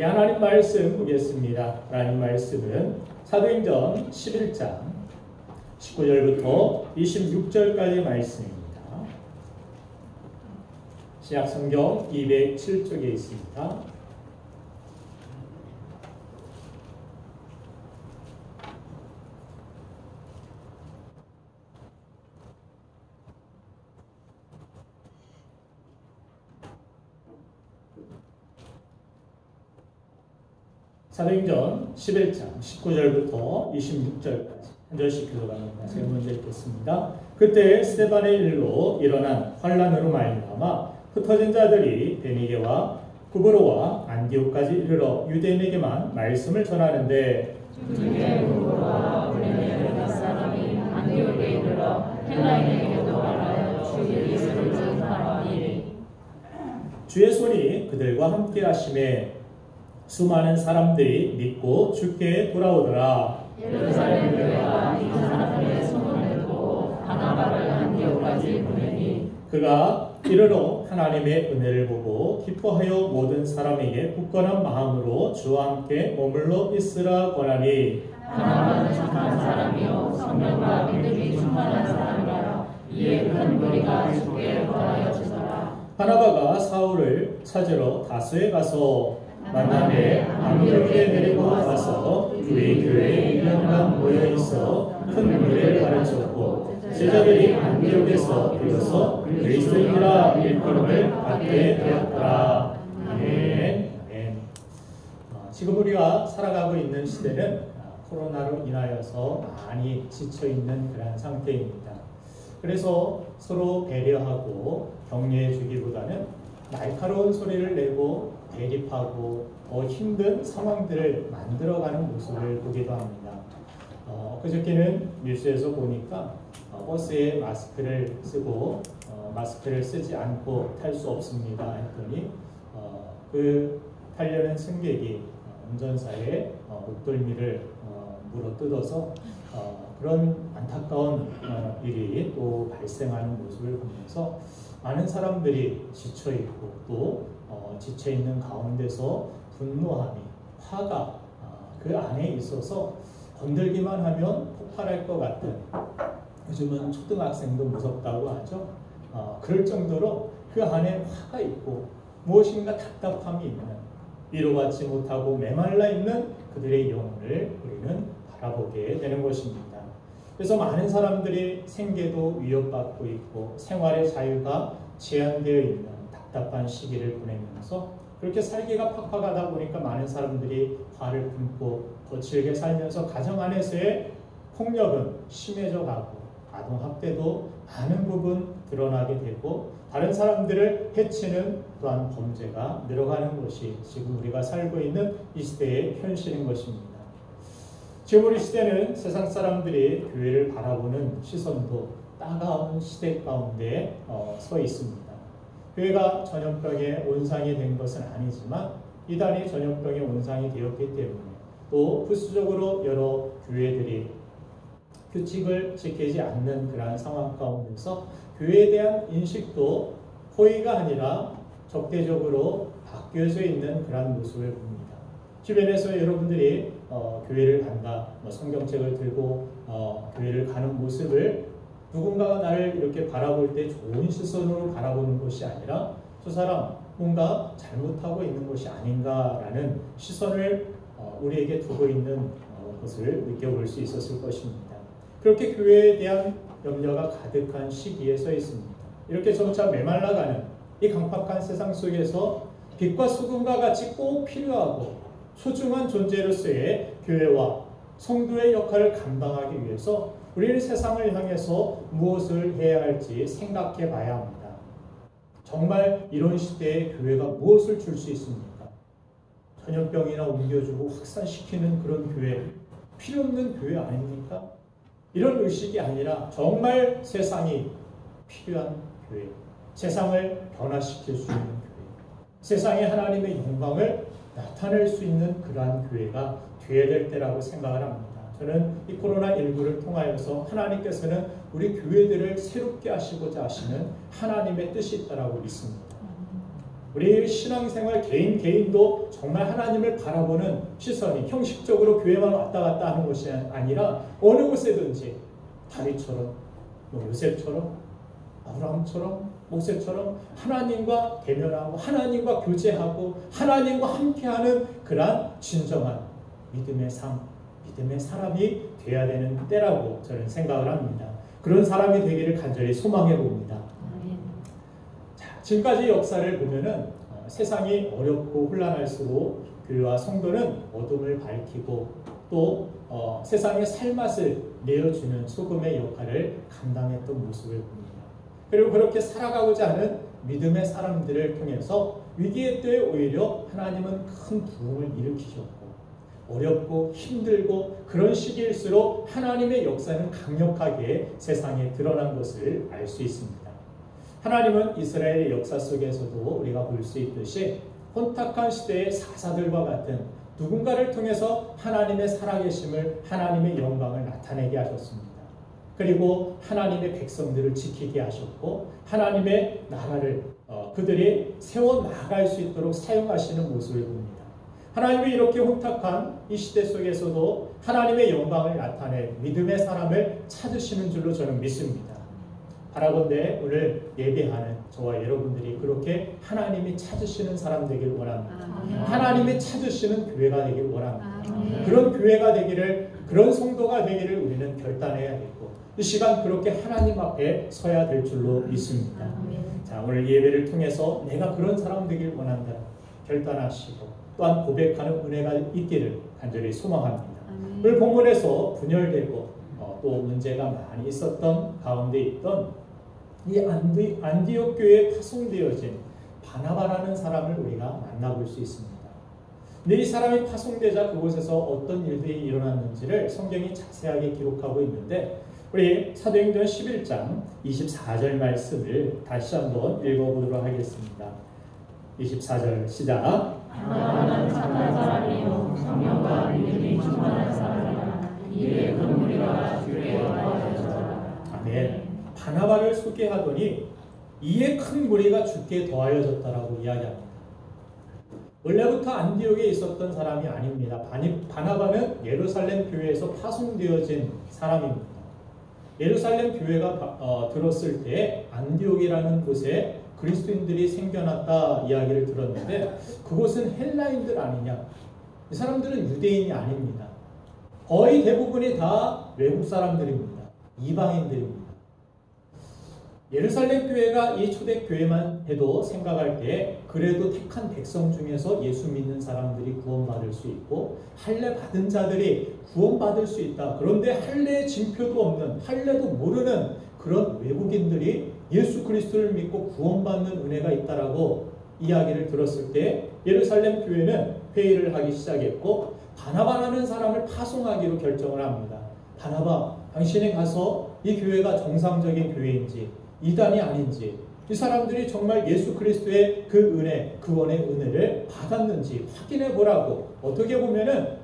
하나님 말씀 보겠습니다. 하나님 말씀은 사도행전 11장 19절부터 26절까지의 말씀입니다. 신약성경 207쪽에 있습니다. 사도행전 11장 19절부터 26절까지 한 절씩 교독합니다. 제가 먼저 읽겠습니다. 그때 스데반의 일로 일어난 환란으로 말미암아 흩어진 자들이 베니게와 구브로와 안디옥까지 이르러 유대인에게만 말씀을 전하는데 주의 구브로와 베니게 사람이 안디옥에 이르러 헬라인에게도 말하여 주 예수를 전파하니 주의 손이 그들과 함께 하심에 수많은 사람들이 믿고 주께 돌아오더라. 예루살렘 교회가 이 사람들의 소문을 듣고 바나바를 안디옥까지 보내니 그가 이르러 하나님의 은혜를 보고 기뻐하여 모든 사람에게 굳건한 마음으로 주와 함께 머물러 있으라 권하니 바나바는 착한 사람이요 성령과 믿음이 충만한 사람이라 이에 큰 무리가 주께 돌아여 주더라. 바나바가 사울을 찾으러 다소에 가서 만남에 안디옥에 데리고 와서 그의 교회에 1년간 모여있어 큰 무리를 가르쳤고 제자들이 안디옥에서 비로소 그리스도인이라 일컬음을 받게 되었더라. 아멘. 지금 우리가 살아가고 있는 시대는 코로나로 인하여서 많이 지쳐있는 그런 상태입니다. 그래서 서로 배려하고 격려해 주기보다는 날카로운 소리를 내고 대립하고 더 힘든 상황들을 만들어가는 모습을 보기도 합니다. 그저께는 뉴스에서 보니까 버스에 마스크를 쓰고 마스크를 쓰지 않고 탈 수 없습니다 했더니 그 타려는 승객이 운전사의 목덜미를 물어뜯어서 그런 안타까운 일이 또 발생하는 모습을 보면서 많은 사람들이 지쳐있고 또 지쳐있는 가운데서 분노함이, 화가 그 안에 있어서 건들기만 하면 폭발할 것 같은, 요즘은 초등학생도 무섭다고 하죠. 그럴 정도로 그 안에 화가 있고 무엇인가 답답함이 있는, 위로받지 못하고 메말라 있는 그들의 영혼을 우리는 바라보게 되는 것입니다. 그래서 많은 사람들이 생계도 위협받고 있고 생활의 자유가 제한되어 있는 답답한 시기를 보내면서 그렇게 살기가 팍팍하다 보니까 많은 사람들이 화를 품고 거칠게 살면서 가정 안에서의 폭력은 심해져 가고 아동학대도 많은 부분 드러나게 되고 다른 사람들을 해치는 또한 범죄가 늘어가는 것이 지금 우리가 살고 있는 이 시대의 현실인 것입니다. 지금 우리 시대는 세상 사람들이 교회를 바라보는 시선도 따가운 시대 가운데 서 있습니다. 교회가 전염병의 온상이 된 것은 아니지만 이단이 전염병의 온상이 되었기 때문에 또 부수적으로 여러 교회들이 규칙을 지키지 않는 그러한 상황 가운데서 교회에 대한 인식도 호의가 아니라 적대적으로 바뀌어져 있는 그러한 모습을 봅니다. 주변에서 여러분들이 교회를 간다, 성경책을 들고 교회를 가는 모습을 누군가가 나를 이렇게 바라볼 때 좋은 시선으로 바라보는 것이 아니라 저 사람 뭔가 잘못하고 있는 것이 아닌가라는 시선을 우리에게 두고 있는 것을 느껴볼 수 있었을 것입니다. 그렇게 교회에 대한 염려가 가득한 시기에 서 있습니다. 이렇게 점차 메말라가는 이 강팍한 세상 속에서 빛과 소금과 같이 꼭 필요하고 소중한 존재로서의 교회와 성도의 역할을 감당하기 위해서 우리는 세상을 향해서 무엇을 해야 할지 생각해 봐야 합니다. 정말 이런 시대에 교회가 무엇을 줄 수 있습니까? 전염병이나 옮겨주고 확산시키는 그런 교회, 필요 없는 교회 아닙니까? 이런 의식이 아니라 정말 세상이 필요한 교회, 세상을 변화시킬 수 있는 교회, 세상에 하나님의 영광을 나타낼 수 있는 그러한 교회가 되어야 될 때라고 생각을 합니다. 저는 이 코로나19를 통하여서 하나님께서는 우리 교회들을 새롭게 하시고자 하시는 하나님의 뜻이 있다고 믿습니다. 우리 신앙생활 개인도 정말 하나님을 바라보는 시선이 형식적으로 교회만 왔다 갔다 하는 것이 아니라 어느 곳에든지 다윗처럼, 요셉처럼, 아브라함처럼, 모세처럼 하나님과 대면하고 하나님과 교제하고 하나님과 함께하는 그러한 진정한 믿음의 삶, 믿음의 사람이 되어야 되는 때라고 저는 생각을 합니다. 그런 사람이 되기를 간절히 소망해 봅니다. 자, 지금까지 역사를 보면은 세상이 어렵고 혼란할수록 교회와 성도는 어둠을 밝히고 또 세상의 살맛을 내어주는 소금의 역할을 감당했던 모습을 봅니다. 그리고 그렇게 살아가고자 하는 믿음의 사람들을 통해서 위기의 때에 오히려 하나님은 큰 부흥을 일으키셨고 어렵고 힘들고 그런 시기일수록 하나님의 역사는 강력하게 세상에 드러난 것을 알 수 있습니다. 하나님은 이스라엘의 역사 속에서도 우리가 볼 수 있듯이 혼탁한 시대의 사사들과 같은 누군가를 통해서 하나님의 살아계심을, 하나님의 영광을 나타내게 하셨습니다. 그리고 하나님의 백성들을 지키게 하셨고 하나님의 나라를 그들이 세워나갈 수 있도록 사용하시는 모습을 봅니다. 하나님이 이렇게 혼탁한 이 시대 속에서도 하나님의 영광을 나타낼 믿음의 사람을 찾으시는 줄로 저는 믿습니다. 바라건대 오늘 예배하는 저와 여러분들이 그렇게 하나님이 찾으시는 사람 되길 원합니다. 하나님이 찾으시는 교회가 되길 원합니다. 그런 교회가 되기를, 그런 성도가 되기를 우리는 결단해야겠고 이 시간 그렇게 하나님 앞에 서야 될 줄로 믿습니다. 자, 오늘 예배를 통해서 내가 그런 사람 되길 원한다 결단하시고 또한 고백하는 은혜가 있기를 간절히 소망합니다. 오늘 본문에서 분열되고 또 문제가 많이 있었던 가운데 있던 이 안디옥 교회에 파송되어진 바나바라는 사람을 우리가 만나볼 수 있습니다. 근데 이 사람이 파송되자 그곳에서 어떤 일들이 일어났는지를 성경이 자세하게 기록하고 있는데 우리 사도행전 11장 24절 말씀을 다시 한번 읽어보도록 하겠습니다. 24절 시작. 바나바는 착한 사람이요 성령과 믿음이 충만한 사람이라 이에 그 무리가 주께 더하여졌더라. 아멘. 바나바를 소개하더니 이에 큰 무리가 주께 더하여졌다라고 이야기합니다. 원래부터 안디옥에 있었던 사람이 아닙니다. 바나바는 예루살렘 교회에서 파송되어진 사람입니다. 예루살렘 교회가 들었을 때 안디옥이라는 곳에 그리스도인들이 생겨났다 이야기를 들었는데 그곳은 헬라인들 아니냐? 이 사람들은 유대인이 아닙니다. 거의 대부분이 다 외국 사람들입니다. 이방인들입니다. 예루살렘 교회가 이 초대교회만 해도 생각할 때 그래도 택한 백성 중에서 예수 믿는 사람들이 구원받을 수 있고 할례 받은 자들이 구원받을 수 있다. 그런데 할례의 징표도 없는, 할례도 모르는 그런 외국인들이 예수 그리스도를 믿고 구원받는 은혜가 있다라고 이야기를 들었을 때 예루살렘 교회는 회의를 하기 시작했고 바나바라는 사람을 파송하기로 결정을 합니다. 바나바, 당신이 가서 이 교회가 정상적인 교회인지 이단이 아닌지 이 사람들이 정말 예수 그리스도의 그 은혜, 구원의 은혜를 받았는지 확인해 보라고 어떻게 보면은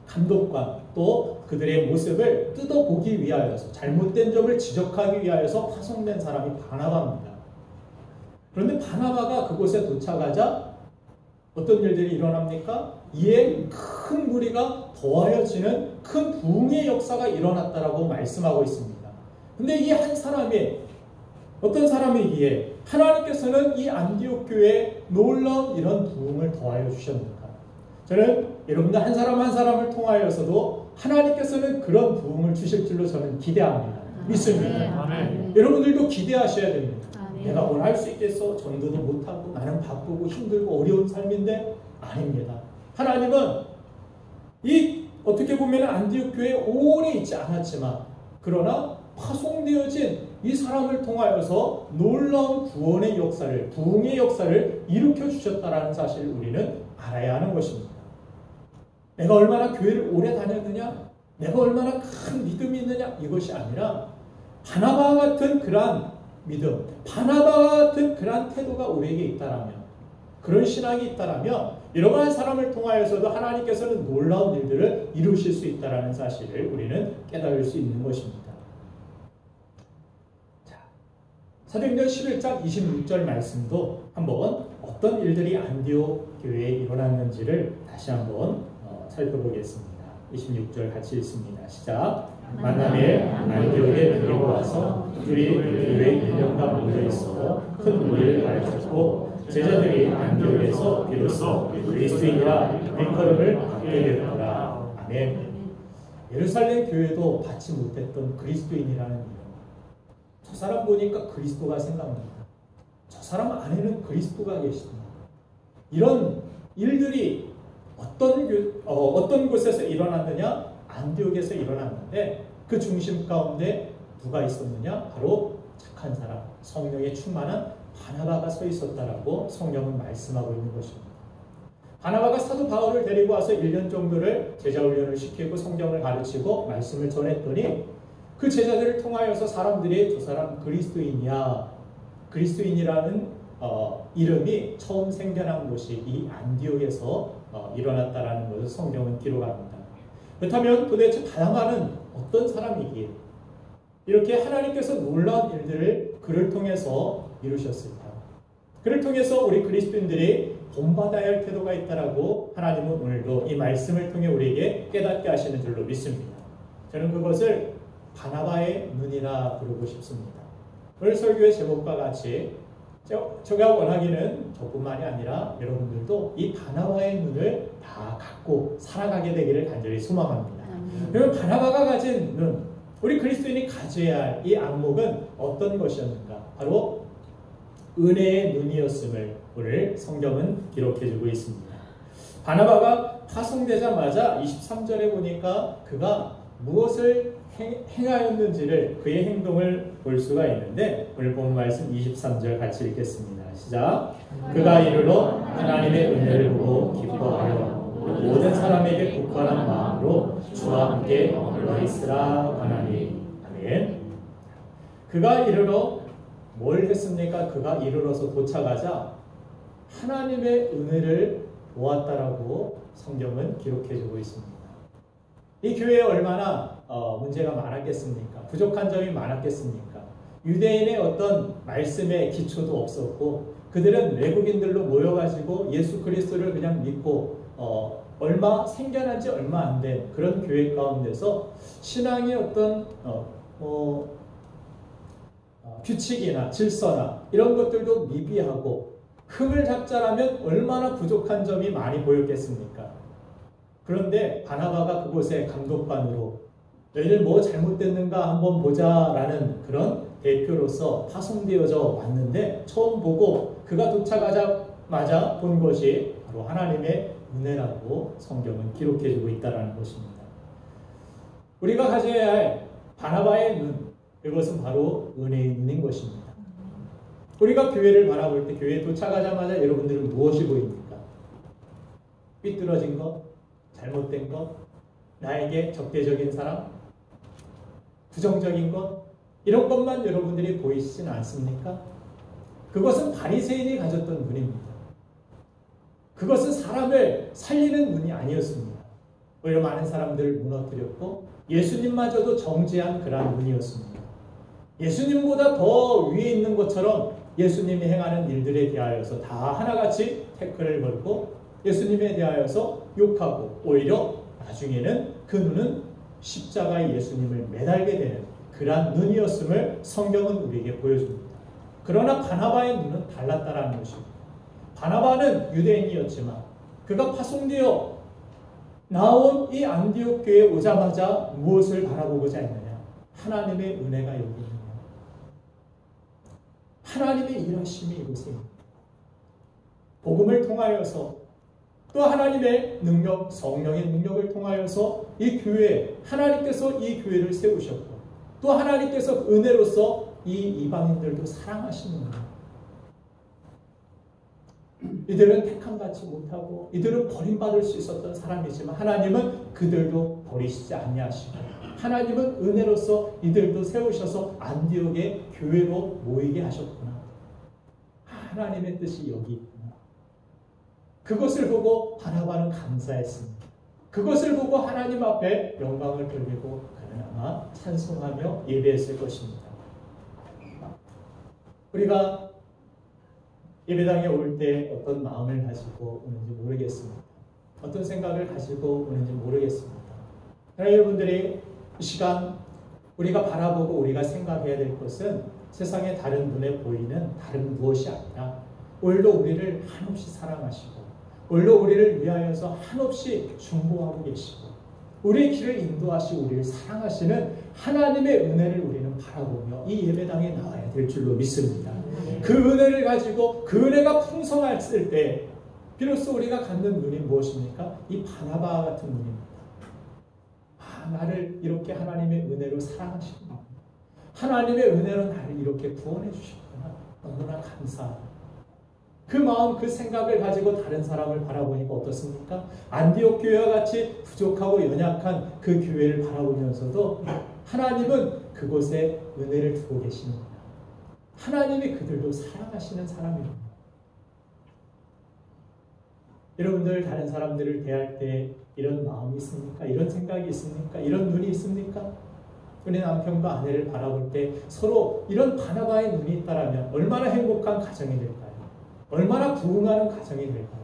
감독관 또 그들의 모습을 뜯어보기 위하여서 잘못된 점을 지적하기 위하여서 파송된 사람이 바나바입니다. 그런데 바나바가 그곳에 도착하자 어떤 일들이 일어납니까? 이에 큰 무리가 더하여지는 큰 부흥의 역사가 일어났다라고 말씀하고 있습니다. 근데 이 한 사람이 어떤 사람이기에 하나님께서는 이 안디옥 교회에 놀라운 이런 부흥을 더하여 주셨는가? 저는 여러분들 한 사람 한 사람을 통하여서도 하나님께서는 그런 부흥을 주실 줄로 저는 기대합니다. 믿습니다. 아멘. 여러분들도 기대하셔야 됩니다. 아멘. 내가 뭘 할 수 있겠어? 전도도 못하고 나는 바쁘고 힘들고 어려운 삶인데 아닙니다. 하나님은 이 어떻게 보면 안디옥 교회에 오래 있지 않았지만 그러나 파송되어진 이 사람을 통하여서 놀라운 구원의 역사를, 부흥의 역사를 일으켜 주셨다라는 사실을 우리는 알아야 하는 것입니다. 내가 얼마나 교회를 오래 다녔느냐, 내가 얼마나 큰 믿음이 있느냐 이것이 아니라 바나바와 같은 그러한 믿음, 바나바와 같은 그러한 태도가 우리에게 있다라면, 그런 신앙이 있다라면 이러한 사람을 통하여서도 하나님께서는 놀라운 일들을 이루실 수 있다라는 사실을 우리는 깨달을 수 있는 것입니다. 사도행전 11장 26절 말씀도 한번 어떤 일들이 안디옥 교회에 일어났는지를 다시 한번 살펴보겠습니다. 26절 같이 읽습니다. 시작. 만남에 안디옥에 데리고 와서 둘이 교회 1년간 모여있어 큰 무리를 가르쳤고 제자들이 안디옥에서 비로소 그리스도인이라 일컬음을 받게 되었더라. 아멘. 예루살렘 교회도 받지 못했던 그리스도인이라는 이름. 저 사람 보니까 그리스도가 생각납니다. 저 사람 안에는 그리스도가 계십니다. 이런 일들이 어떤 곳에서 일어났느냐? 안디옥에서 일어났는데 그 중심 가운데 누가 있었느냐? 바로 착한 사람, 성령에 충만한 바나바가 서 있었다라고 성경은 말씀하고 있는 것입니다. 바나바가 사도 바울을 데리고 와서 1년 정도를 제자훈련을 시키고 성경을 가르치고 말씀을 전했더니 그 제자들을 통하여서 사람들이 저 사람 그리스도인이야. 그리스도인이라는 이름이 처음 생겨난 곳이 이 안디옥에서 일어났다라는 것을 성경은 기록합니다. 그렇다면 도대체 바나바는 어떤 사람이기에 이렇게 하나님께서 놀라운 일들을 그를 통해서 이루셨을까? 그를 통해서 우리 그리스도인들이 본받아야 할 태도가 있다라고 하나님은 오늘도 이 말씀을 통해 우리에게 깨닫게 하시는 줄로 믿습니다. 저는 그것을 바나바의 눈이라 부르고 싶습니다. 오늘 설교의 제목과 같이 제가 원하기는 저뿐만이 아니라 여러분들도 이 바나바의 눈을 다 갖고 살아가게 되기를 간절히 소망합니다. 그러면 바나바가 가진 눈, 우리 그리스도인이 가져야 할 이 안목은 어떤 것이었는가? 바로 은혜의 눈이었음을 오늘 성경은 기록해주고 있습니다. 바나바가 파송되자마자 23절에 보니까 그가 무엇을 행하였는지를 그의 행동을 볼 수가 있는데 오늘 본 말씀 23절 같이 읽겠습니다. 시작. 그가 이르러 하나님의 은혜를 보고 기뻐하여 모든 사람에게 굳건한 마음으로 주와 함께 머물러 있으라 하나니. 아멘. 그가 이르러 뭘 했습니까? 그가 이르러서 도착하자 하나님의 은혜를 보았다라고 성경은 기록해주고 있습니다. 이 교회에 얼마나 문제가 많았겠습니까? 부족한 점이 많았겠습니까? 유대인의 어떤 말씀의 기초도 없었고 그들은 외국인들로 모여가지고 예수 그리스도를 그냥 믿고 생겨난 지 얼마 안 된 그런 교회 가운데서 신앙의 어떤 규칙이나 질서나 이런 것들도 미비하고 흠을 잡자라면 얼마나 부족한 점이 많이 보였겠습니까? 그런데 바나바가 그곳에 감독관으로 너희들 뭐 잘못됐는가 한번 보자라는 그런 대표로서 파송되어져 왔는데 처음 보고 그가 도착하자마자 본 것이 바로 하나님의 은혜라고 성경은 기록해주고 있다는 것입니다. 우리가 가져야 할 바나바의 눈, 이것은 바로 은혜의 눈인 것입니다. 우리가 교회를 바라볼 때 교회에 도착하자마자 여러분들은 무엇이 보입니까? 삐뚤어진 것, 잘못된 것, 나에게 적대적인 사람, 부정적인 것, 이런 것만 여러분들이 보이시진 않습니까? 그것은 바리새인이 가졌던 눈입니다. 그것은 사람을 살리는 눈이 아니었습니다. 오히려 많은 사람들을 무너뜨렸고 예수님마저도 정죄한 그러한 눈이었습니다. 예수님보다 더 위에 있는 것처럼 예수님이 행하는 일들에 대하여서 다 하나같이 태클을 걸고 예수님에 대하여서 욕하고 오히려 나중에는 그 눈은 십자가에 예수님을 매달게 되는 그러한 눈이었음을 성경은 우리에게 보여줍니다. 그러나 바나바의 눈은 달랐다라는 것입니다. 바나바는 유대인이었지만 그가 파송되어 나온 이 안디옥 교회에 오자마자 무엇을 바라보고자 했느냐? 하나님의 은혜가 여기 있느냐? 하나님의 일하심이 이곳에 있느냐? 복음을 통하여서 또 하나님의 능력, 성령의 능력을 통하여서 이 교회, 하나님께서 이 교회를 세우셨고 또 하나님께서 은혜로서 이 이방인들도 사랑하시는 거예요. 이들은 택함받지 못하고 이들은 버림받을 수 있었던 사람이지만 하나님은 그들도 버리시지 아니하시고 하나님은 은혜로서 이들도 세우셔서 안디옥의 교회로 모이게 하셨구나. 하나님의 뜻이 여기 있구나. 그것을 보고 바나바는 감사했습니다. 그것을 보고 하나님 앞에 영광을 돌리고 그는 아마 찬송하며 예배했을 것입니다. 우리가 예배당에 올 때 어떤 마음을 가지고 오는지 모르겠습니다. 어떤 생각을 가지고 오는지 모르겠습니다. 여러분들이 이 시간 우리가 바라보고 우리가 생각해야 될 것은 세상의 다른 눈에 보이는 다른 무엇이 아니라 오늘도 우리를 한없이 사랑하시고 오늘도 우리를 위하여서 한없이 중보하고 계시고 우리의 길을 인도하시고 우리를 사랑하시는 하나님의 은혜를 우리는 바라보며 이 예배당에 나와야 될 줄로 믿습니다. 그 은혜를 가지고 그 은혜가 풍성했을 때 비로소 우리가 갖는 눈이 무엇입니까? 이 바나바 같은 눈입니다. 나를 이렇게 하나님의 은혜로 사랑하시구나. 하나님의 은혜로 나를 이렇게 구원해 주셨구나. 너무나 감사하다. 그 마음, 그 생각을 가지고 다른 사람을 바라보니까 어떻습니까? 안디옥 교회와 같이 부족하고 연약한 그 교회를 바라보면서도 하나님은 그곳에 은혜를 두고 계시는구나. 하나님이 그들도 사랑하시는 사람입니다. 여러분들 다른 사람들을 대할 때 이런 마음이 있습니까? 이런 생각이 있습니까? 이런 눈이 있습니까? 우리 남편과 아내를 바라볼 때 서로 이런 바나바의 눈이 있다라면 얼마나 행복한 가정이 될까요? 얼마나 부흥하는 가정이 될까요?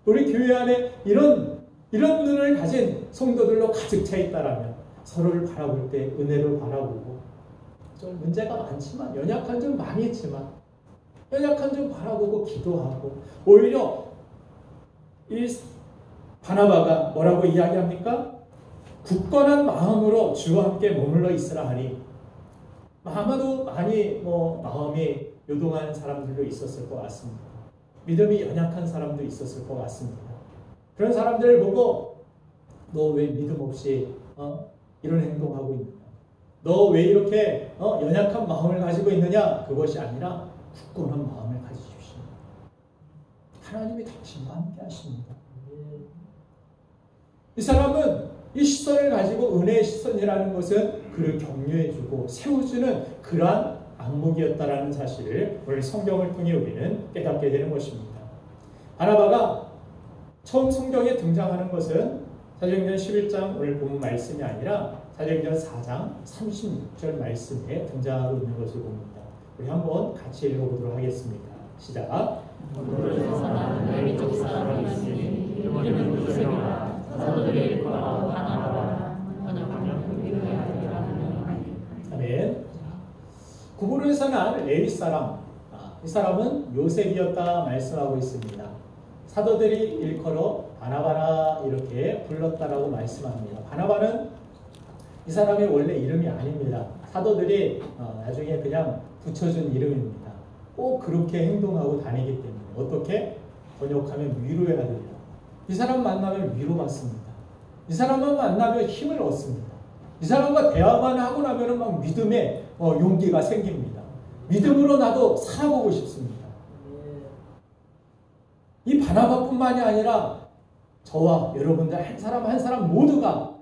우리 교회 안에 이런 눈을 가진 성도들로 가득 차 있다라면 서로를 바라볼 때 은혜로 바라보고 좀 문제가 많지만 연약한 점 많이 있지만 연약한 점 바라보고 기도하고 오히려 이 바나바가 뭐라고 이야기합니까? 굳건한 마음으로 주와 함께 머물러 있으라 하니 아마도 많이 마음이 요동한 사람들도 있었을 것 같습니다. 믿음이 연약한 사람도 있었을 것 같습니다. 그런 사람들을 보고 너 왜 믿음 없이 이런 행동하고 있느냐? 너 왜 이렇게 연약한 마음을 가지고 있느냐? 그것이 아니라 굳건한 마음을 가지십시오. 하나님이 당신과 함께 하십니다. 이 사람은 이 시선을 가지고 은혜의 시선이라는 것은 그를 격려해주고 세워주는 그러한 안목이었다라는 사실을 오늘 성경을 통해 우리는 깨닫게 되는 것입니다. 바나바가 처음 성경에 등장하는 것은 사도행전 11장 오늘 본 말씀이 아니라 사도행전 4장 36절 말씀에 등장하고 있는 것을 봅니다. 우리 한번 같이 읽어보도록 하겠습니다. 시작. 레위족 사람이니 이름은 요셉이라 사도들이 일컬어 바나바라 번역하면 위로의 아들이라. 아멘. 구브로에서 난 레위 사람, 이 사람은 요셉이었다 말씀하고 있습니다. 사도들이 일컬어 바나바라 이렇게 불렀다라고 말씀합니다. 바나바는 이 사람의 원래 이름이 아닙니다. 사도들이 나중에 그냥 붙여준 이름입니다. 꼭 그렇게 행동하고 다니기 때문에 어떻게 번역하면 위로의 아들이라. 이 사람 만나면 위로받습니다. 이 사람만 만나면 힘을 얻습니다. 이 사람과 대화만 하고 나면 막 믿음의 용기가 생깁니다. 믿음으로 나도 살아보고 싶습니다. 이 바나바뿐만이 아니라 저와 여러분들 한 사람 한 사람 모두가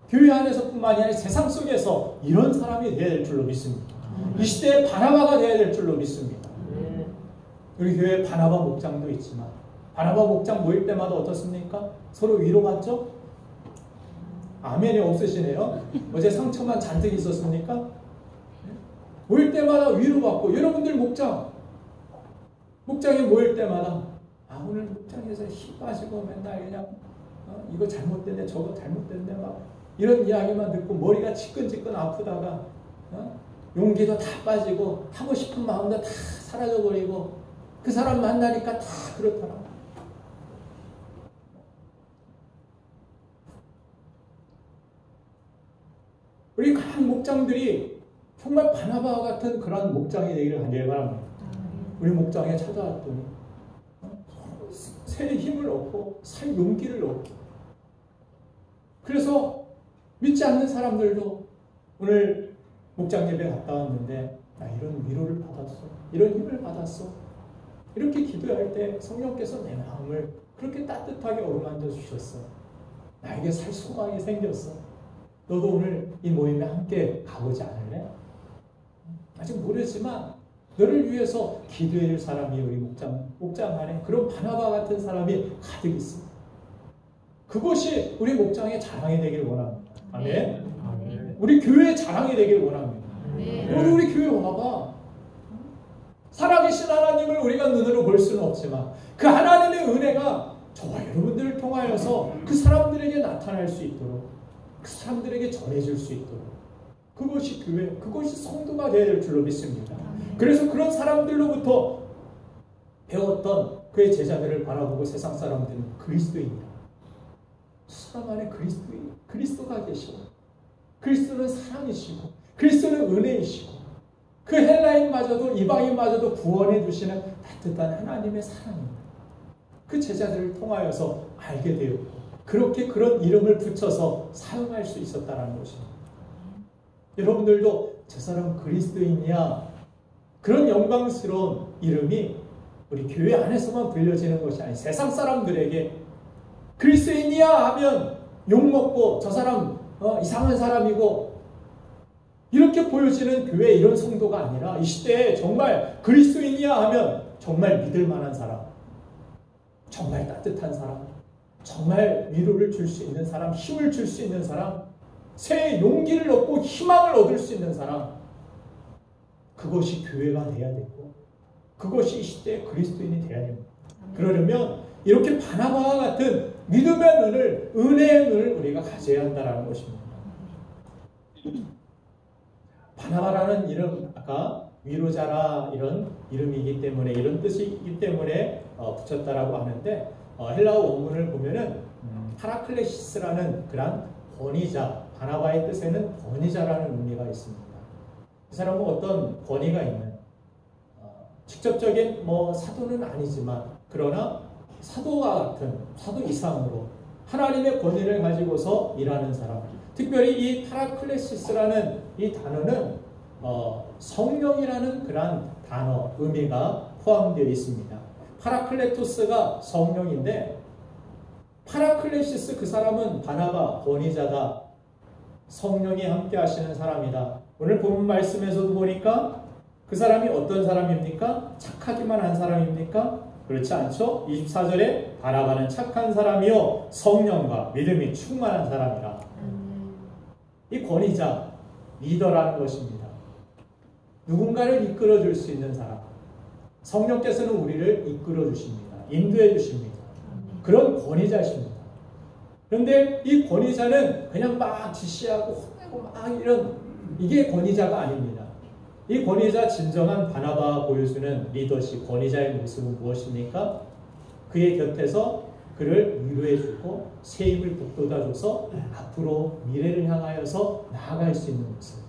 교회 안에서뿐만이 아니라 세상 속에서 이런 사람이 되어야 될 줄로 믿습니다. 이 시대에 바나바가 되어야 될 줄로 믿습니다. 우리 교회에 바나바 목장도 있지만 바나바 목장 모일 때마다 어떻습니까? 서로 위로받죠? 아멘이 없으시네요. 어제 상처만 잔뜩 있었습니까? 모일 때마다 위로받고 여러분들 목장에 모일 때마다 오늘 목장에서 힘 빠지고 맨날 그냥 이거 잘못됐네 저거 잘못됐네 막 이런 이야기만 듣고 머리가 지끈지끈 아프다가 용기도 다 빠지고 하고 싶은 마음도 다 사라져버리고 그 사람 만나니까 다 그렇더라. 우리 각 목장들이 정말 바나바와 같은 그런 목장이 되기를 간절히 바랍니다. 우리 목장에 찾아왔더니 새 힘을 얻고 살 용기를 얻고 그래서 믿지 않는 사람들도 오늘 목장 예배 갔다 왔는데 나 이런 위로를 받았어. 이런 힘을 받았어. 이렇게 기도할 때 성령께서 내 마음을 그렇게 따뜻하게 어루만져 주셨어. 나에게 살 소망이 생겼어. 너도 오늘 이 모임에 함께 가보지 않을래? 아직 모르지만 너를 위해서 기도해 줄 사람이 우리 목장 안에 그런 바나바 같은 사람이 가득 있습니다. 그것이 우리 목장의 자랑이 되기를 원합니다. 아멘. 우리 교회의 자랑이 되기를 원합니다. 오늘 우리 교회 와봐. 살아계신 하나님을 우리가 눈으로 볼 수는 없지만 그 하나님의 은혜가 저와 여러분들을 통하여서 그 사람들에게 나타날 수 있도록, 그 사람들에게 전해질 수 있도록, 그것이 교회, 그것이 성도가 되어야 될 줄로 믿습니다. 그래서 그런 사람들로부터 배웠던 그의 제자들을 바라보고 세상 사람들은 그리스도인이라, 저 사람 안에 그리스도가 계시고, 그리스도는 사랑이시고, 그리스도는 은혜이시고, 그 헬라인마저도 이방인마저도 구원해 주시는 따뜻한 하나님의 사랑입니다. 그 제자들을 통하여서 알게 되었고, 그렇게 그런 이름을 붙여서 사용할 수 있었다는 것입니다. 여러분들도 저 사람 그리스도인이야, 그런 영광스러운 이름이 우리 교회 안에서만 불려지는 것이 아닌 세상 사람들에게 그리스도인이야 하면 욕먹고 저 사람 이상한 사람이고 이렇게 보여지는 교회 이런 성도가 아니라 이 시대에 정말 그리스도인이야 하면 정말 믿을 만한 사람, 정말 따뜻한 사람, 정말 위로를 줄 수 있는 사람, 힘을 줄 수 있는 사람, 새 용기를 얻고 희망을 얻을 수 있는 사람, 그것이 교회가 돼야 되고 그것이 이 시대의 그리스도인이 돼야 됩니다. 그러려면 이렇게 바나바와 같은 믿음의 눈을, 은혜의 눈을 우리가 가져야 한다는 것입니다. 바나바라는 이름, 아까 위로자라 이런 이름이기 때문에, 이런 뜻이기 때문에 붙였다라고 하는데, 헬라어 원문을 보면은 파라클레시스라는 그런 권위자, 바나바의 뜻에는 권위자라는 의미가 있습니다. 이 사람은 어떤 권위가 있는, 직접적인 사도는 아니지만 그러나 사도와 같은, 사도 이상으로 하나님의 권위를 가지고서 일하는 사람, 특별히 이 파라클레시스라는 이 단어는 성령이라는 그런 단어, 의미가 포함되어 있습니다. 파라클레토스가 성령인데, 파라클레시스, 그 사람은 바나바, 권위자다, 성령이 함께 하시는 사람이다. 오늘 본 말씀에서도 보니까 그 사람이 어떤 사람입니까? 착하기만 한 사람입니까? 그렇지 않죠? 24절에 바나바는 착한 사람이요 성령과 믿음이 충만한 사람이라. 이 권위자, 리더라는 것입니다. 누군가를 이끌어 줄 수 있는 사람. 성령께서는 우리를 이끌어 주십니다. 인도해 주십니다. 그런 권위자십니다. 그런데 이 권위자는 그냥 막 지시하고 혼내고 막 이런, 이게 권위자가 아닙니다. 이 권위자, 진정한 바나바가 보여주는 리더십, 권위자의 모습은 무엇입니까? 그의 곁에서 그를 위로해주고 새 힘을 북돋아줘서 앞으로 미래를 향하여서 나아갈 수 있는 모습.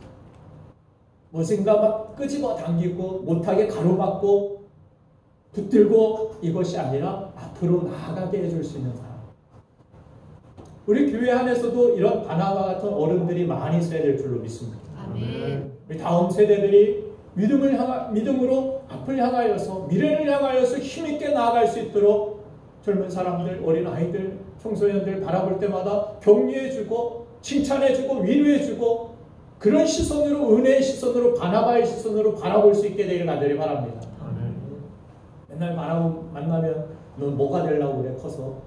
무엇인가 막 끄집어 당기고 못하게 가로막고 붙들고 이것이 아니라 앞으로 나아가게 해줄 수 있는 사람. 우리 교회 안에서도 이런 바나바 같은 어른들이 많이 있어야 될 줄로 믿습니다. 아멘. 우리 다음 세대들이 믿음으로 앞을 향하여서, 미래를 향하여서 힘있게 나아갈 수 있도록 젊은 사람들, 어린 아이들, 청소년들 바라볼 때마다 격려해주고 칭찬해주고 위로해주고 그런 시선으로, 은혜의 시선으로, 바나바의 시선으로 바라볼 수 있게 되길 간절히 바랍니다. 맨날 만나면 넌 뭐가 되려고 그래 커서?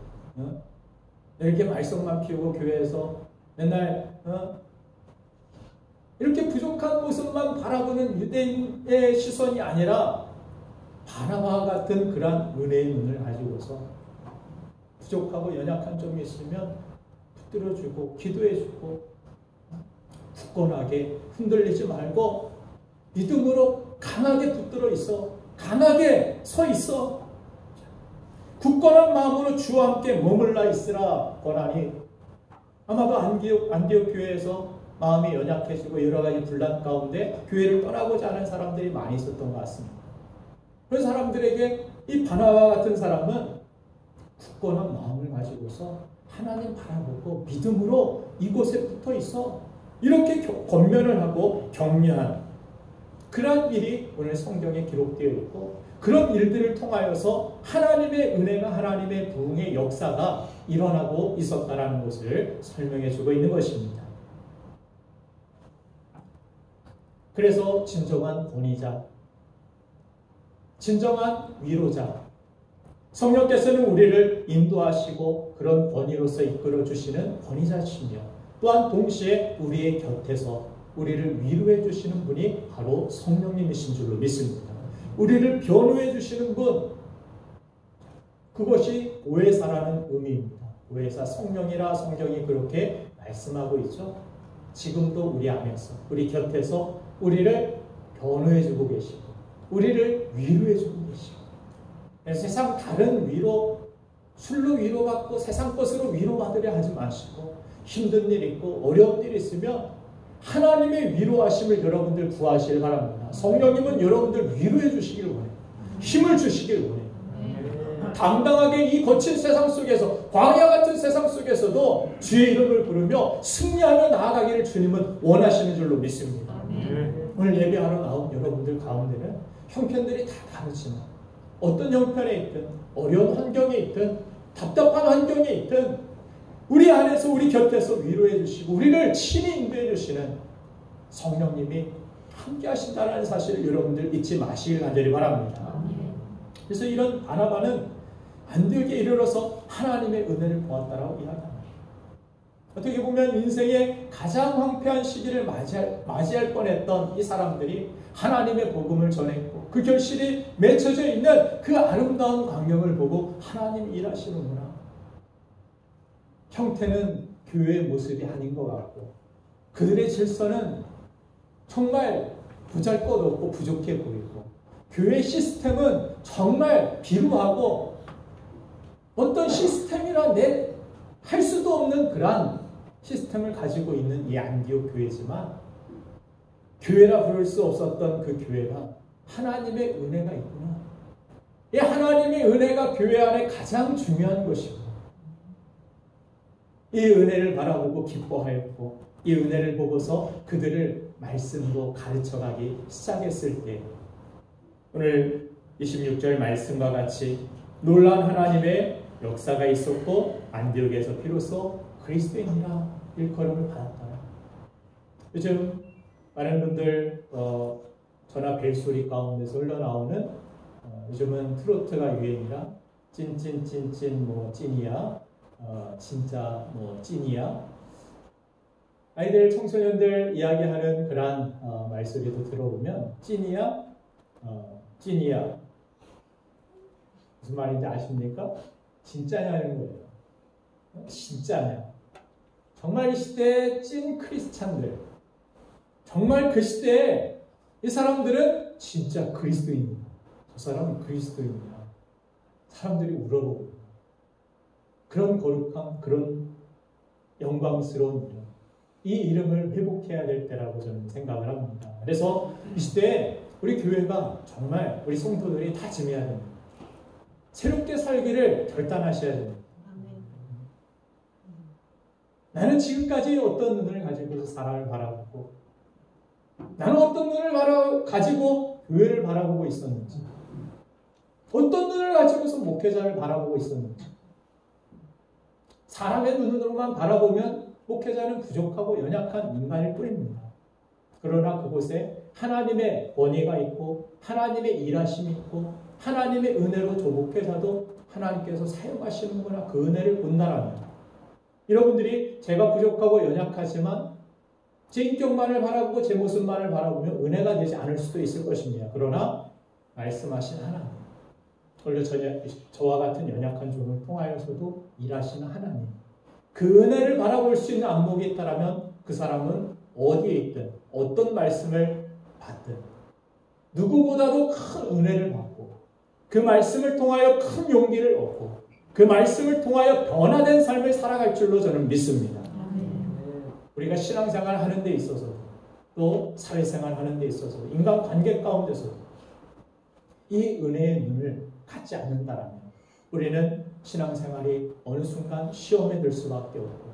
이렇게 말썽만 피우고 교회에서 맨날 이렇게 부족한 모습만 바라보는 유대인의 시선이 아니라 바나바와 같은 그런 은혜의 눈을 가지고서 부족하고 연약한 점이 있으면 붙들어주고 기도해주고 굳건하게 흔들리지 말고 믿음으로 강하게 붙들어 있어, 강하게 서 있어, 굳건한 마음으로 주와 함께 머물러 있으라 권하니. 아마도 안디옥 교회에서 마음이 연약해지고 여러 가지 분란 가운데 교회를 떠나고자 하는 사람들이 많이 있었던 것 같습니다. 그런 사람들에게 이 바나바 같은 사람은 굳건한 마음을 가지고서 하나님 바라보고 믿음으로 이곳에 붙어 있어, 이렇게 권면을 하고 격려한 그런 일이 오늘 성경에 기록되어 있고, 그런 일들을 통하여서 하나님의 은혜가, 하나님의 부흥의 역사가 일어나고 있었다는 것을 설명해 주고 있는 것입니다. 그래서 진정한 권위자, 진정한 위로자, 성령께서는 우리를 인도하시고 그런 권위로서 이끌어 주시는 권위자시며, 또한 동시에 우리의 곁에서 우리를 위로해 주시는 분이 바로 성령님이신 줄로 믿습니다. 우리를 변호해 주시는 분, 그것이 보혜사라는 의미입니다. 보혜사 성령이라 성경이 그렇게 말씀하고 있죠. 지금도 우리 안에서, 우리 곁에서 우리를 변호해 주고 계시고 우리를 위로해 주고 계시고, 세상 다른 위로, 술로 위로받고 세상 것으로 위로받으려 하지 마시고, 힘든 일 있고 어려운 일 있으면 하나님의 위로하심을 여러분들 구하시길 바랍니다. 성령님은 여러분들 위로해 주시길 원해요. 힘을 주시길 원해요. 당당하게 이 거친 세상 속에서, 광야 같은 세상 속에서도 주의 이름을 부르며 승리하며 나아가기를 주님은 원하시는 줄로 믿습니다. 오늘 예배하러 나온 여러분들 가운데는 형편들이 다 다르지만, 어떤 형편에 있든 어려운 환경에 있든 답답한 환경에 있든 우리 안에서 우리 곁에서 위로해 주시고 우리를 친히 인도해 주시는 성령님이 함께 하신다는 사실을 여러분들 잊지 마시길 간절히 바랍니다. 그래서 이런 바나바는 안디옥에 이르러서 하나님의 은혜를 보았다라고 이야기합니다. 어떻게 보면 인생의 가장 황폐한 시기를 맞이할 뻔했던 이 사람들이 하나님의 복음을 전했고 그 결실이 맺혀져 있는 그 아름다운 광경을 보고 하나님 일하시는구나. 형태는 교회의 모습이 아닌 것 같고 그들의 질서는 정말 보잘것없고 부족해 보이고 교회 시스템은 정말 비루하고 어떤 시스템이라 할 수도 없는 그러한 시스템을 가지고 있는 이 안디옥 교회지만, 교회라 부를 수 없었던 그 교회가 하나님의 은혜가 있구나. 이 하나님의 은혜가 교회 안에 가장 중요한 것이고, 이 은혜를 바라보고 기뻐하였고 이 은혜를 보고서 그들을 말씀으로 가르쳐가기 시작했을 때 오늘 26절 말씀과 같이 놀라운 하나님의 역사가 있었고 안디옥에서 비로소 그리스도인이라 일컬음을 받았다. 요즘 많은 분들 전화 벨소리 가운데서 흘러나오는 요즘은 트로트가 유행이라 찐찐찐찐 뭐 찐이야, 진짜 뭐 찐이야, 아이들 청소년들 이야기하는 그런 말소리도 들어보면 찐이야, 찐이야 무슨 말인지 아십니까? 진짜냐는 거예요. 진짜냐. 정말 이 시대의 찐 크리스찬들, 정말 그 시대에 이 사람들은 진짜 그리스도인이야. 저 사람은 그리스도인이야. 사람들이 우러보고 그런 거룩함, 그런 영광스러운 이름, 이 이름을 회복해야 될 때라고 저는 생각을 합니다. 그래서 이 시대에 우리 교회가 정말 우리 성도들이 다짐해야 됩니다. 새롭게 살기를 결단하셔야 됩니다. 나는 지금까지 어떤 눈을 가지고 사람을 바라보고 나는 어떤 눈을 가지고 교회를 바라보고 있었는지, 어떤 눈을 가지고서 목회자를 바라보고 있었는지. 사람의 눈으로만 바라보면 목회자는 부족하고 연약한 인간일 뿐입니다. 그러나 그곳에 하나님의 권위가 있고 하나님의 일하심이 있고 하나님의 은혜로 저 목회자도 하나님께서 사용하시는구나, 그 은혜를 본다라면 여러분들이 제가 부족하고 연약하지만 제 인격만을 바라보고 제 모습만을 바라보면 은혜가 되지 않을 수도 있을 것입니다. 그러나 말씀하신 하나님, 원래 저와 같은 연약한 종을 통하여서도 일하시는 하나님, 그 은혜를 바라볼 수 있는 안목이 있다면 그 사람은 어디에 있든 어떤 말씀을 받든 누구보다도 큰 은혜를 받고 그 말씀을 통하여 큰 용기를 얻고 그 말씀을 통하여 변화된 삶을 살아갈 줄로 저는 믿습니다. 우리가 신앙생활 하는 데 있어서 또 사회생활 하는 데 있어서 인간관계 가운데서도 이 은혜의 눈을 갖지 않는다면 우리는 신앙생활이 어느 순간 시험에 들 수밖에 없고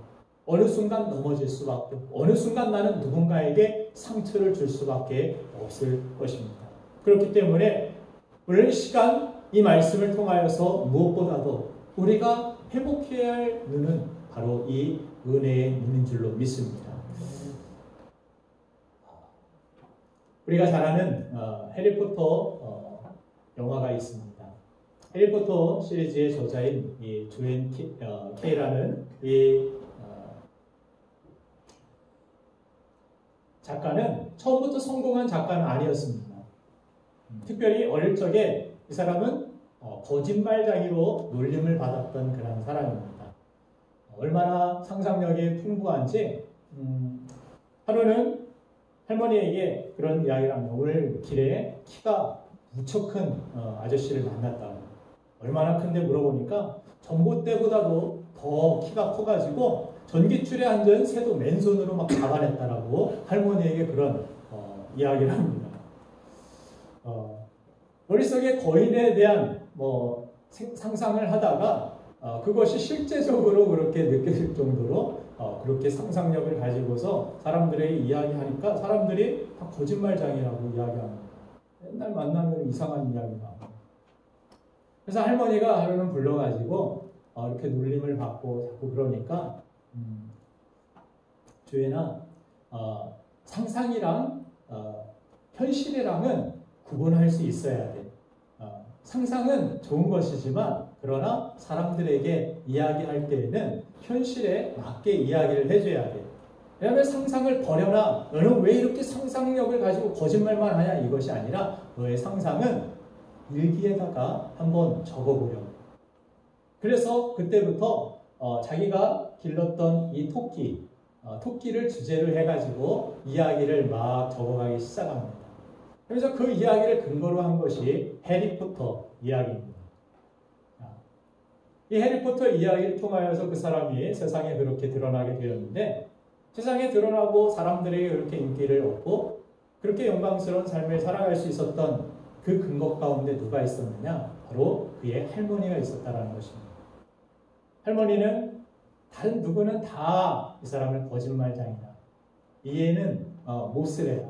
어느 순간 넘어질 수밖에 없고 어느 순간 나는 누군가에게 상처를 줄 수밖에 없을 것입니다. 그렇기 때문에 오늘 이 시간 이 말씀을 통하여서 무엇보다도 우리가 회복해야 할 눈은 바로 이 은혜의 눈인 줄로 믿습니다. 우리가 잘 아는 해리포터 영화가 있습니다. 해리포터 시리즈의 저자인 이 조앤 케이라는 이 작가는 처음부터 성공한 작가는 아니었습니다. 특별히 어릴 적에 이 사람은 거짓말장이로 놀림을 받았던 그런 사람입니다. 얼마나 상상력이 풍부한지 하루는 할머니에게 그런 이야기를 합니다. 오늘 길에 키가 무척 큰 아저씨를 만났다고. 얼마나 큰데 물어보니까 전봇대보다도 더 키가 커가지고 전깃줄에 앉은 새도 맨손으로 막 잡아냈다라고 할머니에게 그런 이야기를 합니다. 머릿속에 거인에 대한 상상을 하다가 그것이 실제적으로 그렇게 느껴질 정도로 그렇게 상상력을 가지고서 사람들에게 이야기하니까 사람들이 다 거짓말장이라고 이야기합니다. 맨날 만나면 이상한 이야기가 나와요. 그래서 할머니가 하루는 불러가지고 이렇게 놀림을 받고 자꾸 그러니까 주인아, 상상이랑 현실이랑은 구분할 수 있어야 돼. 상상은 좋은 것이지만 그러나 사람들에게 이야기할 때에는 현실에 맞게 이야기를 해줘야 돼. 왜냐하면 상상을 버려라. 너는 왜 이렇게 상상력을 가지고 거짓말만 하냐 이것이 아니라 너의 상상은 일기에다가 한번 적어보려. 그래서 그때부터 자기가 길렀던 이 토끼를 주제로 해가지고 이야기를 막 적어가기 시작합니다. 그래서 그 이야기를 근거로 한 것이 해리포터 이야기입니다. 이 해리포터 이야기를 통하여서 그 사람이 세상에 그렇게 드러나게 되었는데 세상에 드러나고 사람들에게 그렇게 인기를 얻고 그렇게 영광스러운 삶을 살아갈 수 있었던 그 근거 가운데 누가 있었느냐? 바로 그의 할머니가 있었다는 것입니다. 할머니는 다른 누구는 다 이 사람을 거짓말장이다. 이 애는 못쓸 애다.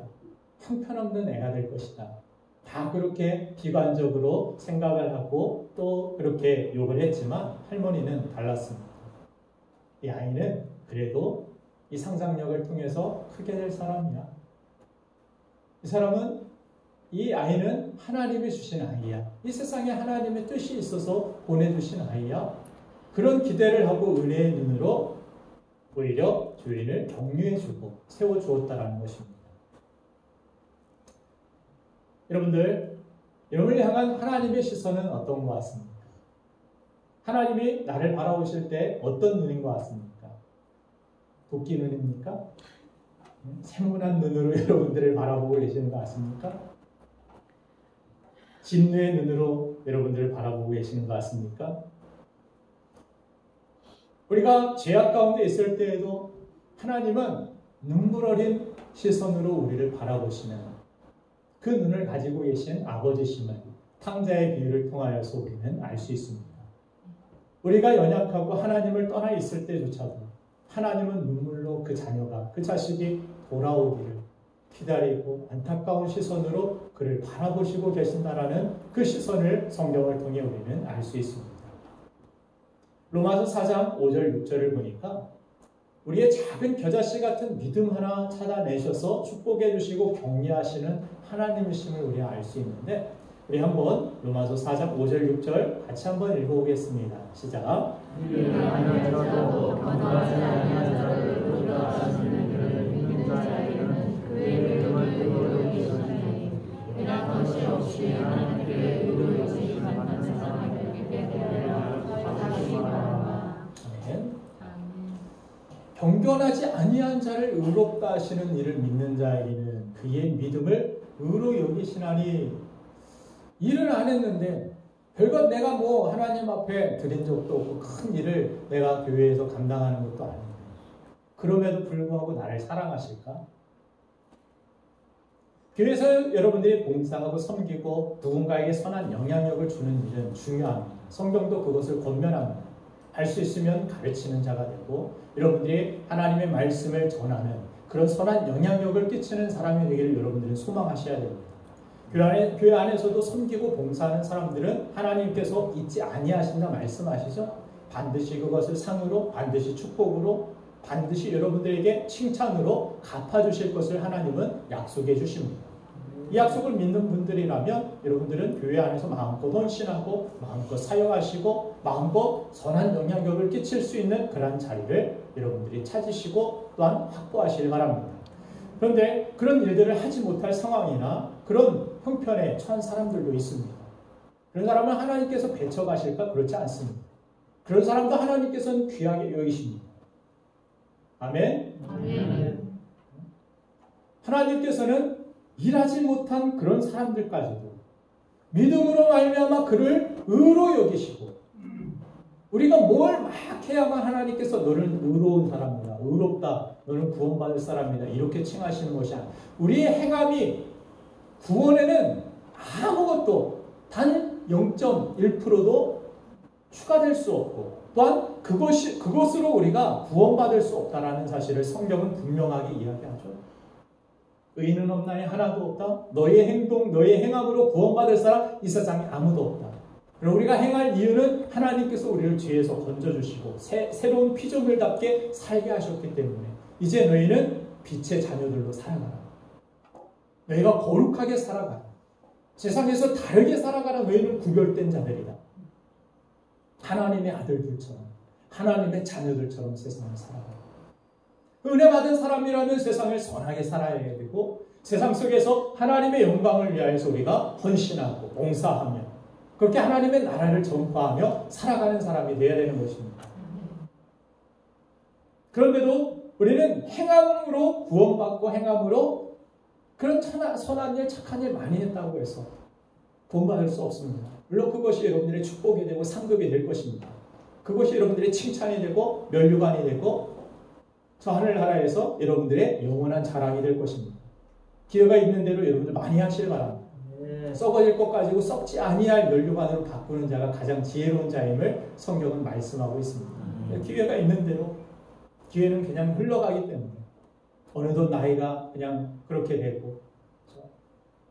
형편없는 애가 될 것이다. 다 그렇게 비관적으로 생각을 하고 또 그렇게 욕을 했지만 할머니는 달랐습니다. 이 아이는 그래도 이 상상력을 통해서 크게 될 사람이야. 이 아이는 하나님이 주신 아이야. 이 세상에 하나님의 뜻이 있어서 보내주신 아이야. 그런 기대를 하고 은혜의 눈으로 오히려 주인을 격려해주고 세워주었다라는 것입니다. 여러분을 향한 하나님의 시선은 어떤 것 같습니까? 하나님이 나를 바라보실 때 어떤 눈인 것 같습니까? 도끼 눈입니까? 세문한 눈으로 여러분들을 바라보고 계시는 것 같습니까? 진노의 눈으로 여러분들을 바라보고 계시는 것 같습니까? 우리가 죄악 가운데 있을 때에도 하나님은 눈물 어린 시선으로 우리를 바라보시는 그 눈을 가지고 계신 아버지심을 탕자의 비유를 통하여서 우리는 알 수 있습니다. 우리가 연약하고 하나님을 떠나 있을 때조차도 하나님은 눈물로 그 자녀가, 그 자식이 돌아오기를 기다리고 안타까운 시선으로 그를 바라보시고 계신다라는 그 시선을 성경을 통해 우리는 알 수 있습니다. 로마서 4장 5절 6절을 보니까 우리의 작은 겨자씨 같은 믿음 하나 찾아내셔서 축복해 주시고 격려하시는 하나님이심을 우리가 알 수 있는데 우리 한번 로마서 4장 5절 6절 같이 한번 읽어보겠습니다. 시작. 경건하지 아니한 자를 의롭다 하시는 이를 믿는 자에게는 그의 믿음을 의로 여기시나니. 일을 안 했는데 별것 내가 하나님 앞에 드린 적도 없고 큰 일을 내가 교회에서 감당하는 것도 아닌데 그럼에도 불구하고 나를 사랑하실까? 교회에서 여러분들이 봉사하고 섬기고 누군가에게 선한 영향력을 주는 일은 중요합니다. 성경도 그것을 권면합니다. 할 수 있으면 가르치는 자가 되고 여러분들이 하나님의 말씀을 전하는 그런 선한 영향력을 끼치는 사람이 되기를 여러분들은 소망하셔야 됩니다. 교회 안에서도 섬기고 봉사하는 사람들은 하나님께서 잊지 아니하신다 말씀하시죠. 반드시 그것을 상으로, 반드시 축복으로, 반드시 여러분들에게 칭찬으로 갚아주실 것을 하나님은 약속해 주십니다. 이 약속을 믿는 분들이라면 여러분들은 교회 안에서 마음껏 헌신하고 마음껏 사역하시고 마음껏 선한 영향력을 끼칠 수 있는 그러한 자리를 여러분들이 찾으시고 또한 확보하시길 바랍니다. 그런데 그런 일들을 하지 못할 상황이나 그런 형편에 처한 사람들도 있습니다. 그런 사람은 하나님께서 배척하실까? 그렇지 않습니다. 그런 사람도 하나님께서는 귀하게 여기십니다. 아멘? 아멘. 하나님께서는 일하지 못한 그런 사람들까지도 믿음으로 말미암아 그를 의로 여기시고, 우리가 뭘 막 해야만 하나님께서 너는 의로운 사람이다, 의롭다, 너는 구원받을 사람이다 이렇게 칭하시는 것이 아니라, 우리의 행함이 구원에는 아무것도 단 0.1%도 추가될 수 없고, 또한 그것으로 우리가 구원받을 수 없다라는 사실을 성경은 분명하게 이야기하죠. 의인은 없나니 하나도 없다. 너의 행동, 너의 행함으로 구원받을 사람 이 세상에 아무도 없다. 그럼 우리가 행할 이유는 하나님께서 우리를 죄에서 건져주시고 새로운 피조물답게 살게 하셨기 때문에 이제 너희는 빛의 자녀들로 살아가라. 너희가 거룩하게 살아가라. 세상에서 다르게 살아가라. 너희는 구별된 자들이다. 하나님의 아들들처럼, 하나님의 자녀들처럼 세상을 살아가라. 은혜 받은 사람이라면 세상을 선하게 살아야 되고, 세상 속에서 하나님의 영광을 위하여서 우리가 헌신하고 봉사하며 그렇게 하나님의 나라를 전파하며 살아가는 사람이 되어야 되는 것입니다. 그런데도 우리는 행함으로 구원받고 행함으로 그런 선한 일, 착한 일 많이 했다고 해서 구원받을 수 없습니다. 물론 그것이 여러분들의 축복이 되고 상급이 될 것입니다. 그것이 여러분들의 칭찬이 되고 면류관이 되고 저 하늘나라에서 여러분들의 영원한 자랑이 될 것입니다. 기회가 있는 대로 여러분들 많이 하시길 바랍니다. 썩어질 것 가지고 썩지 아니할 면류관으로 바꾸는 자가 가장 지혜로운 자임을 성경은 말씀하고 있습니다. 기회가 있는 대로, 기회는 그냥 흘러가기 때문에 어느덧 나이가 그냥 그렇게 되고,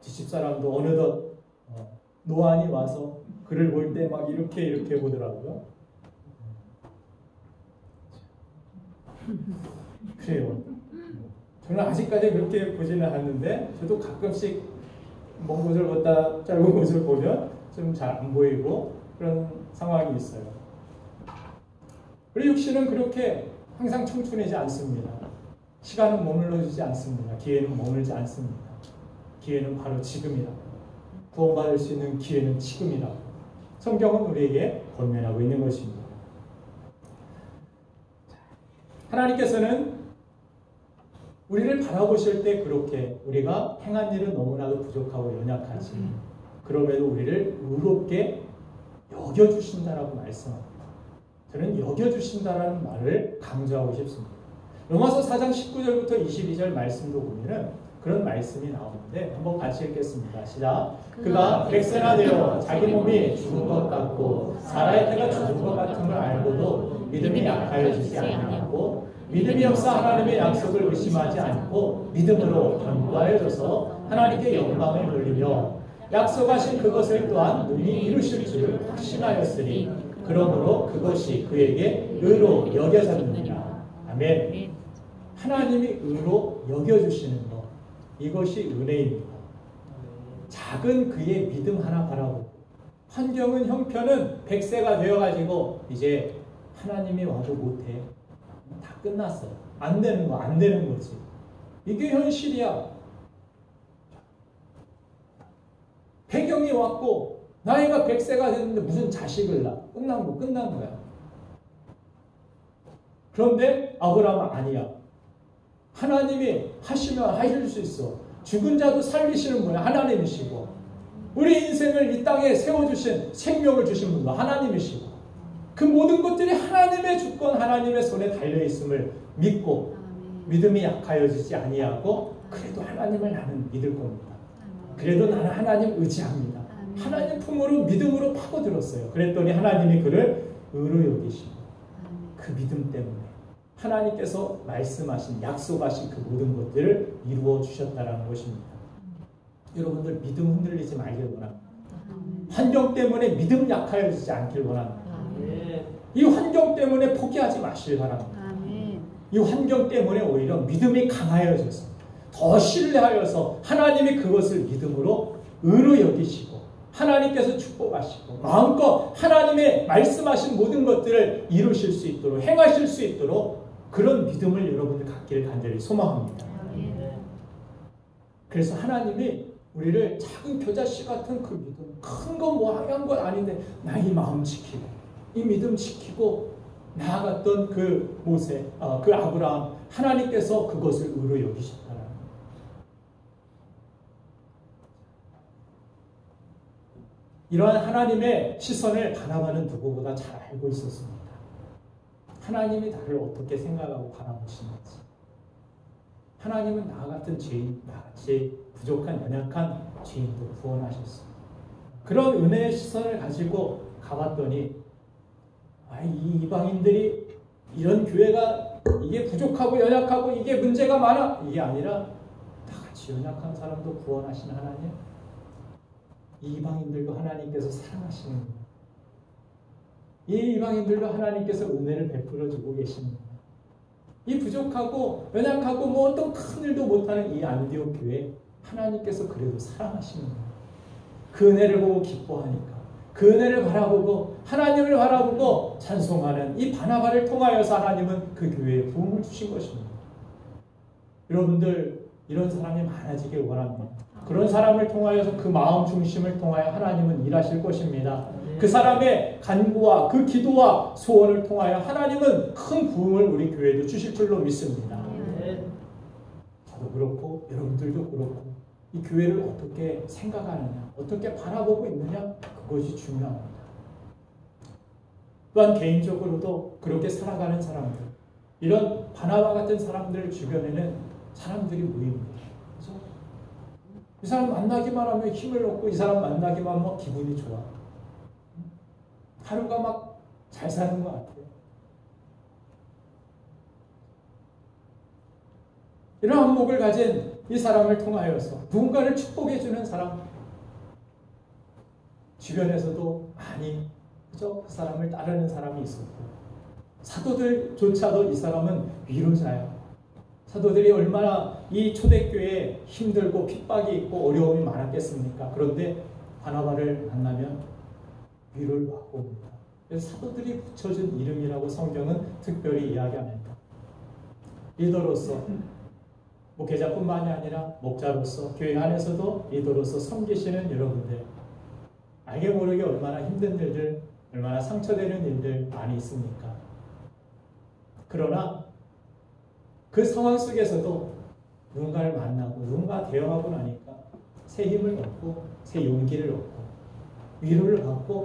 뒷집사람도 어느덧 노안이 와서 글을 볼 때 막 이렇게 보더라고요. 그래요. 저는 아직까지 그렇게 보지는 않는데, 저도 가끔씩 먼 곳을 보다 짧은 곳을 보면 좀 잘 안 보이고 그런 상황이 있어요. 우리 육신은 그렇게 항상 청춘이지 않습니다. 시간은 머물러주지 않습니다. 기회는 머물지 않습니다. 기회는 바로 지금이다. 구원받을 수 있는 기회는 지금이다. 성경은 우리에게 권면하고 있는 것입니다. 하나님께서는 우리를 바라보실 때 그렇게 우리가 행한 일은 너무나도 부족하고 연약하지, 그럼에도 우리를 의롭게 여겨주신다라고 말씀합니다. 저는 여겨주신다라는 말을 강조하고 싶습니다. 로마서 4장 19절부터 22절 말씀도 보면은 그런 말씀이 나오는데 한번 같이 읽겠습니다. 시작. 그가 100세나 되어 자기 몸이 죽은 것 같고 사라의 태가 죽은 것 같음을 알고도 믿음이 약하여지지 아니하고 믿음이 없어 하나님의 약속을 의심하지 않고 믿음으로 견고하여져서 하나님께 영광을 돌리며 약속하신 그것을 또한 능히 이루실 줄 확신하였으니 그러므로 그것이 그에게 의로 여겨졌느니라. 아멘. 하나님이 의로 여겨주시는 것, 이것이 은혜입니다. 작은 그의 믿음 하나 바라보고, 환경은 형편은 100세가 되어가지고 이제 하나님이 와도 못해, 다 끝났어, 안 되는 거지. 이게 현실이야. 배경이 왔고 나이가 100세가 됐는데 무슨 자식을 낳아. 끝난 거야. 그런데 아브라함은 아니야. 하나님이 하시면 하실 수 있어. 죽은 자도 살리시는 분이 하나님이시고, 우리 인생을 이 땅에 세워주신, 생명을 주신 분도 하나님이시고, 그 모든 것들이 하나님의 주권, 하나님의 손에 달려있음을 믿고 믿음이 약하여지지 아니하고, 그래도 하나님을 나는 믿을 겁니다. 그래도 나는 하나님 의지합니다. 하나님 품으로 믿음으로 파고들었어요. 그랬더니 하나님이 그를 의로 여기시고, 그 믿음 때문에 하나님께서 말씀하신, 약속하신 그 모든 것들을 이루어 주셨다는 것입니다. 여러분들 믿음 흔들리지 말길 원합니다. 환경 때문에 믿음 약하여지지 않길 원합니다. 이 환경 때문에 포기하지 마시길 바랍니다. 이 환경 때문에 오히려 믿음이 강하여져서 더 신뢰하여서 하나님이 그것을 믿음으로 의로 여기시고, 하나님께서 축복하시고 마음껏 하나님의 말씀하신 모든 것들을 이루실 수 있도록, 행하실 수 있도록 그런 믿음을 여러분들 갖기를 간절히 소망합니다. 그래서 하나님이 우리를 작은 겨자씨 같은 그 믿음, 큰 건 뭐 하얀 건 아닌데 나 이 마음 지키고 이 믿음 지키고 나아갔던 그 모세, 그 아브라함, 하나님께서 그것을 의로 여기셨다라는 거예요. 이러한 하나님의 시선을 바나바는 누구보다 잘 알고 있었습니다. 하나님이 나를 어떻게 생각하고 바라보시는지, 하나님은 나와 같은 죄인, 나같이 부족한 연약한 죄인도 구원하셨습니다. 그런 은혜의 시선을 가지고 가봤더니 이 이방인들이 이런 교회가 이게 부족하고 연약하고 이게 문제가 많아, 이게 아니라 다 같이 연약한 사람도 구원하시는 하나님, 이 이방인들도 하나님께서 사랑하시는 거예요. 이 이방인들도 하나님께서 은혜를 베풀어 주고 계시는 거예요. 이 부족하고 연약하고 뭐 어떤 큰 일도 못하는 이 안디옥 교회, 하나님께서 그래도 사랑하시는 거예요. 그 은혜를 보고 기뻐하니까, 그 은혜를 바라보고 하나님을 바라보고 찬송하는 이 바나바를 통하여서 하나님은 그 교회에 부흥을 주신 것입니다. 여러분들 이런 사람이 많아지길 원합니다. 그런 사람을 통하여서 그 마음 중심을 통하여 하나님은 일하실 것입니다. 그 사람의 간구와 그 기도와 소원을 통하여 하나님은 큰 부흥을 우리 교회도 주실 줄로 믿습니다. 저도 그렇고 여러분들도 그렇고 이 교회를 어떻게 생각하느냐, 어떻게 바라보고 있느냐, 그것이 중요합니다. 또한 개인적으로도 그렇게 살아가는 사람들, 이런 바나바 같은 사람들 주변에는 사람들이 모입니다. 그래서 이 사람 만나기만 하면 힘을 얻고 이 사람 만나기만 하면 기분이 좋아. 하루가 막 잘 사는 것 같아요. 이런 안목을 가진 이 사람을 통하여서 누군가를 축복해주는 사람, 주변에서도 많이 그저 그 사람을 따르는 사람이 있었고, 사도들조차도 이 사람은 위로자예요. 사도들이 얼마나 이 초대교회에 힘들고 핍박이 있고 어려움이 많았겠습니까? 그런데 바나바를 만나면 위로를 받고 옵니다. 그래서 사도들이 붙여준 이름이라고 성경은 특별히 이야기합니다. 리더로서, 목회자뿐만이 아니라 목자로서, 교회 안에서도 리더로서 섬기시는 여러분들, 알게 모르게 얼마나 힘든 일들, 얼마나 상처되는 일들 많이 있습니까? 그러나 그 상황 속에서도 누군가를 만나고 누군가 대화하고 나니까 새 힘을 얻고 새 용기를 얻고 위로를 받고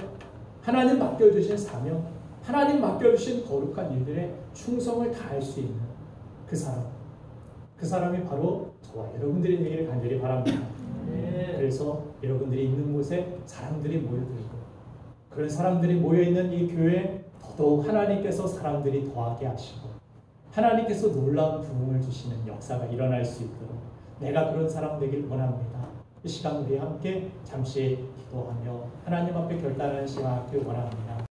하나님 맡겨주신 사명, 하나님 맡겨주신 거룩한 일들에 충성을 다할 수 있는 그 사람, 그 사람이 바로 저와 여러분들이 되기를 간절히 바랍니다. 그래서 여러분들이 있는 곳에 사람들이 모여들고, 그런 사람들이 모여있는 이 교회에 더더욱 하나님께서 사람들이 더하게 하시고 하나님께서 놀라운 부흥을 주시는 역사가 일어날 수 있도록 내가 그런 사람 되길 원합니다. 이 시간 우리 함께 잠시 기도하며 하나님 앞에 결단하는 시간 갖길 원합니다.